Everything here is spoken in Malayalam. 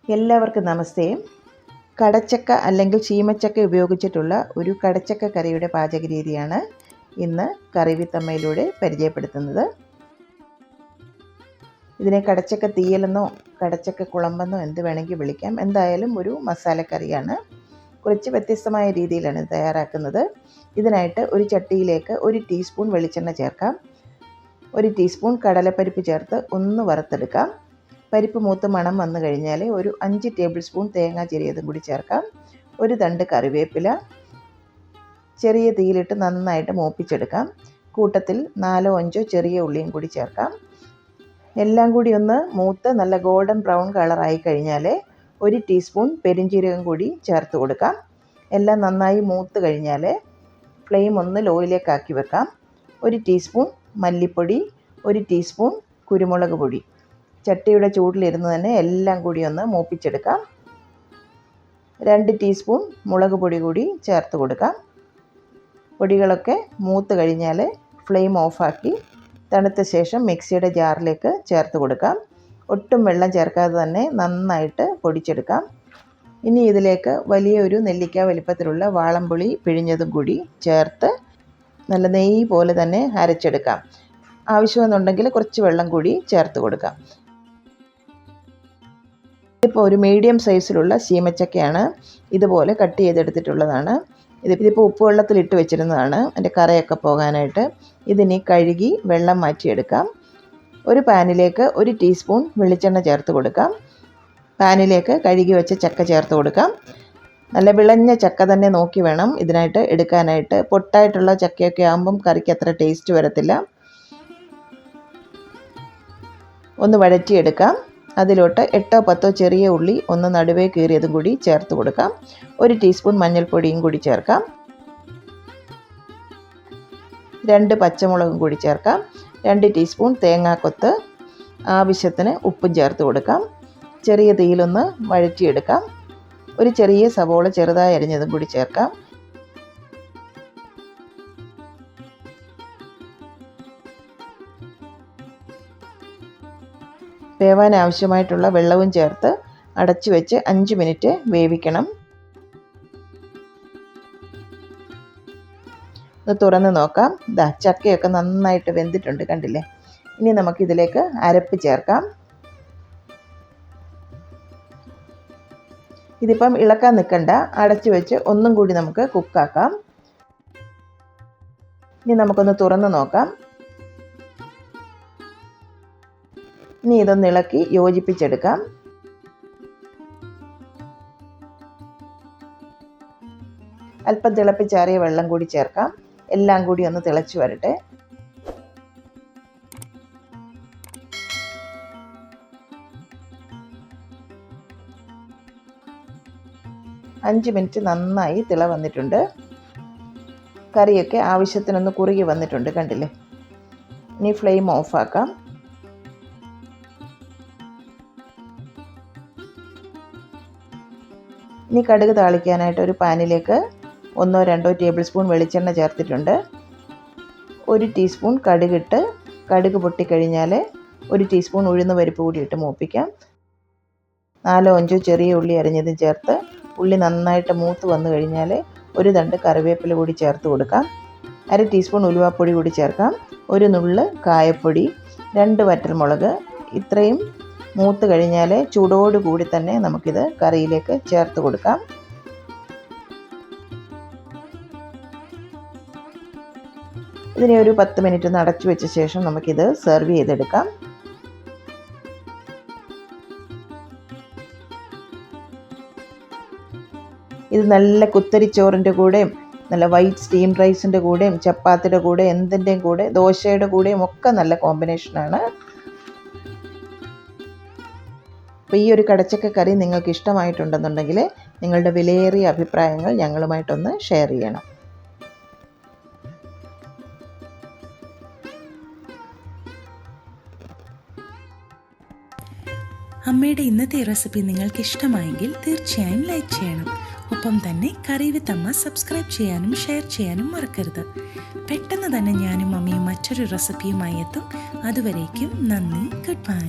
എല്ലാവർക്കും നമസ്തേ. കടച്ചക്ക അല്ലെങ്കിൽ ചീമച്ചക്ക ഉപയോഗിച്ചിട്ടുള്ള ഒരു കടച്ചക്ക കറിയുടെ പാചക രീതിയാണ് ഇന്ന് കറി വിത്ത് അമ്മയിലൂടെ പരിചയപ്പെടുത്തുന്നത്. ഇതിനെ കടച്ചക്ക തീയലെന്നോ കടച്ചക്ക കുളമ്പെന്നോ എന്ത് വേണമെങ്കിൽ വിളിക്കാം. എന്തായാലും ഒരു മസാലക്കറിയാണ്. കുറച്ച് വ്യത്യസ്തമായ രീതിയിലാണ് തയ്യാറാക്കുന്നത്. ഇതിനായിട്ട് ഒരു ചട്ടിയിലേക്ക് 1 ടീസ്പൂൺ വെളിച്ചെണ്ണ ചേർക്കാം. 1 ടീസ്പൂൺ കടലപ്പരിപ്പ് ചേർത്ത് ഒന്ന് വറുത്തെടുക്കാം. പരിപ്പ് മൂത്ത് മണം വന്നു കഴിഞ്ഞാൽ ഒരു 5 ടേബിൾ സ്പൂൺ തേങ്ങ ചിരകിയതും കൂടി ചേർക്കാം. ഒരു തണ്ട് കറിവേപ്പില ചെറിയ തീയിലിട്ട് നന്നായിട്ട് മൂപ്പിച്ചെടുക്കാം. കൂട്ടത്തിൽ 4-5 ചെറിയ ഉള്ളിയും കൂടി ചേർക്കാം. എല്ലാം കൂടി ഒന്ന് മൂത്ത് നല്ല ഗോൾഡൻ ബ്രൗൺ കളറായി കഴിഞ്ഞാൽ 1 ടീസ്പൂൺ പെരിഞ്ജീരകം കൂടി ചേർത്ത് കൊടുക്കാം. എല്ലാം നന്നായി മൂത്ത് കഴിഞ്ഞാൽ ഫ്ലെയിം ഒന്ന് ലോയിലേക്കാക്കി വെക്കാം. 1 ടീസ്പൂൺ മല്ലിപ്പൊടി, 1 ടീസ്പൂൺ കുരുമുളക് പൊടി ചട്ടിയുടെ ചൂടിലിരുന്ന് തന്നെ എല്ലാം കൂടി ഒന്ന് മൂപ്പിച്ചെടുക്കാം. 2 ടീസ്പൂൺ മുളക് പൊടി കൂടി ചേർത്ത് കൊടുക്കാം. പൊടികളൊക്കെ മൂത്ത് കഴിഞ്ഞാൽ ഫ്ലെയിം ഓഫാക്കി തണുത്ത ശേഷം മിക്സിയുടെ ജാറിലേക്ക് ചേർത്ത് കൊടുക്കാം. ഒട്ടും വെള്ളം ചേർക്കാതെ തന്നെ നന്നായിട്ട് പൊടിച്ചെടുക്കാം. ഇനി ഇതിലേക്ക് വലിയൊരു നെല്ലിക്ക വലിപ്പത്തിലുള്ള വാളംപുളി പിഴിഞ്ഞതും കൂടി ചേർത്ത് നല്ല നെയ്യ് പോലെ തന്നെ അരച്ചെടുക്കാം. ആവശ്യമെന്നുണ്ടെങ്കിൽ കുറച്ച് വെള്ളം കൂടി ചേർത്ത് കൊടുക്കാം. ഇപ്പോൾ ഒരു മീഡിയം സൈസിലുള്ള ചീമച്ചക്കയാണ്. ഇതുപോലെ കട്ട് ചെയ്തെടുത്തിട്ടുള്ളതാണ്. ഇതിപ്പോൾ ഉപ്പുവെള്ളത്തിലിട്ട് വെച്ചിരുന്നതാണ് അതിൻ്റെ കറയൊക്കെ പോകാനായിട്ട്. ഇതിനി കഴുകി വെള്ളം മാറ്റിയെടുക്കാം. ഒരു പാനിലേക്ക് 1 ടീസ്പൂൺ വെളിച്ചെണ്ണ ചേർത്ത് കൊടുക്കാം. പാനിലേക്ക് കഴുകി വെച്ച ചക്ക ചേർത്ത് കൊടുക്കാം. നല്ല വിളഞ്ഞ ചക്ക തന്നെ നോക്കി വേണം ഇതിനായിട്ട് എടുക്കാനായിട്ട്. പൊട്ടായിട്ടുള്ള ചക്കയൊക്കെ ആകുമ്പം കറിക്ക് അത്ര ടേസ്റ്റ് വരത്തില്ല. ഒന്ന് വഴറ്റിയെടുക്കാം. അതിലോട്ട് 8-10 ചെറിയ ഉള്ളി ഒന്ന് നടുവേ കീറിയതും കൂടി ചേർത്ത് കൊടുക്കാം. 1 ടീസ്പൂൺ മഞ്ഞൾപ്പൊടിയും കൂടി ചേർക്കാം. 2 പച്ചമുളകും കൂടി ചേർക്കാം. 2 ടീസ്പൂൺ തേങ്ങാക്കൊത്ത്, ആവശ്യത്തിന് ഉപ്പും ചേർത്ത് കൊടുക്കാം. ചെറിയ തീയിലൊന്ന് വഴറ്റിയെടുക്കാം. ഒരു ചെറിയ സവോള ചെറുതായി അരിഞ്ഞതും കൂടി ചേർക്കാം. വേവാൻ ആവശ്യമായിട്ടുള്ള വെള്ളവും ചേർത്ത് അടച്ചു വെച്ച് 5 മിനിറ്റ് വേവിക്കണം. ഒന്ന് തുറന്ന് നോക്കാം. ചക്കയൊക്കെ നന്നായിട്ട് വെന്തിട്ടുണ്ട്, കണ്ടില്ലേ? ഇനി നമുക്കിതിലേക്ക് അരപ്പ് ചേർക്കാം. ഇതിപ്പം ഇളക്കാൻ നിൽക്കണ്ട, അടച്ചു വെച്ച് ഒന്നും കൂടി നമുക്ക് കുക്കാക്കാം. ഇനി നമുക്കൊന്ന് തുറന്ന് നോക്കാം. ഇനി ഇതൊന്ന് ഇളക്കി യോജിപ്പിച്ചെടുക്കാം. അല്പം തിളപ്പിച്ചാറിയ വെള്ളം കൂടി ചേർക്കാം. എല്ലാം കൂടി ഒന്ന് തിളച്ച് വരട്ടെ. അഞ്ച് മിനിറ്റ് നന്നായി തിള വന്നിട്ടുണ്ട്. കറിയൊക്കെ ആവശ്യത്തിനൊന്ന് കുറുകി വന്നിട്ടുണ്ട്, കണ്ടില്ലേ? ഇനി ഫ്ലെയിം ഓഫാക്കാം. ഇനി കടുക് താളിക്കാനായിട്ട് ഒരു പാനിലേക്ക് 1-2 ടേബിൾ സ്പൂൺ വെളിച്ചെണ്ണ ചേർത്തിട്ടുണ്ട്. 1 ടീസ്പൂൺ കടുകിട്ട് കടുക് പൊട്ടിക്കഴിഞ്ഞാൽ 1 ടീസ്പൂൺ ഉഴുന്ന് പരിപ്പ് കൂടി ഇട്ട് മൂപ്പിക്കാം. 4-5 ചെറിയ ഉള്ളി അരിഞ്ഞതും ചേർത്ത് ഉള്ളി നന്നായിട്ട് മൂത്ത് വന്നു കഴിഞ്ഞാൽ ഒരു തണ്ട് കറിവേപ്പില കൂടി ചേർത്ത് കൊടുക്കാം. 1/2 ടീസ്പൂൺ ഉലുവാപ്പൊടി കൂടി ചേർക്കാം. ഒരു നുള്ള് കായപ്പൊടി, 2 വറ്റൽമുളക്. ഇത്രയും മൂത്ത് കഴിഞ്ഞാൽ ചൂടോടുകൂടി തന്നെ നമുക്കിത് കറിയിലേക്ക് ചേർത്ത് കൊടുക്കാം. ഇതിനെ ഒരു 10 മിനിറ്റ് ഒന്ന് അടച്ചു വെച്ച ശേഷം നമുക്കിത് സെർവ് ചെയ്തെടുക്കാം. ഇത് നല്ല കുത്തരിച്ചോറിൻ്റെ കൂടെയും നല്ല വൈറ്റ് സ്റ്റീം റൈസിൻ്റെ കൂടെയും ചപ്പാത്തിയുടെ കൂടെ എന്തിൻ്റെയും കൂടെ ദോശയുടെ കൂടെയും ഒക്കെ നല്ല കോമ്പിനേഷനാണ്. അപ്പോൾ ഈ ഒരു കടച്ചക്ക കറി നിങ്ങൾക്ക് ഇഷ്ടമായിട്ടുണ്ടെന്നുണ്ടെങ്കിൽ നിങ്ങളുടെ വിലയേറിയ അഭിപ്രായങ്ങൾ ഞങ്ങളുമായിട്ടൊന്ന് ഷെയർ ചെയ്യണം. അമ്മയുടെ ഇന്നത്തെ റെസിപ്പി നിങ്ങൾക്ക് ഇഷ്ടമായെങ്കിൽ തീർച്ചയായും ലൈക്ക് ചെയ്യണം. ഒപ്പം തന്നെ കറി വിത്ത് അമ്മ സബ്സ്ക്രൈബ് ചെയ്യാനും ഷെയർ ചെയ്യാനും മറക്കരുത്. പെട്ടെന്ന് തന്നെ ഞാനും അമ്മയും മറ്റൊരു റെസിപ്പിയുമായി എത്തും. അതുവരേക്കും നന്ദി, ഗുഡ് ബൈ.